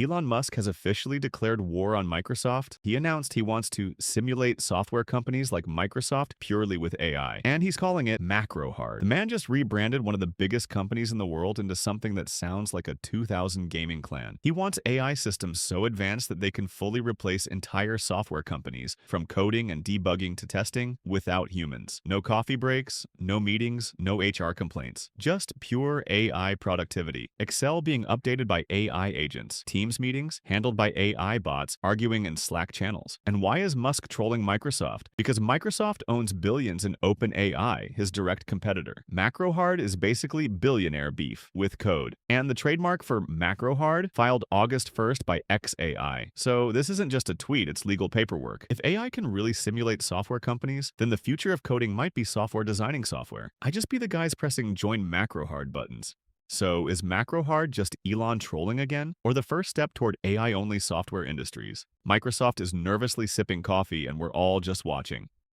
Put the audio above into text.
Elon Musk has officially declared war on Microsoft. He announced he wants to simulate software companies like Microsoft purely with AI, and he's calling it macro hard. The man just rebranded one of the biggest companies in the world into something that sounds like a 2000 gaming clan. He wants AI systems so advanced that they can fully replace entire software companies, from coding and debugging to testing, without humans. No coffee breaks, no meetings, no HR complaints. Just pure AI productivity. Excel being updated by AI agents. Teams meetings handled by AI bots arguing in Slack channels. And why is Musk trolling Microsoft? Because Microsoft owns billions in OpenAI, his direct competitor. Macro hard is basically billionaire beef with code. And the trademark for macro hard filed August 1st by XAI. So this isn't just a tweet, it's legal paperwork. If AI can really simulate software companies, then the future of coding might be software designing software. I just be the guys pressing join macro hard buttons. So, is macro hard just Elon trolling again, or the first step toward AI-only software industries? Microsoft is nervously sipping coffee and we're all just watching.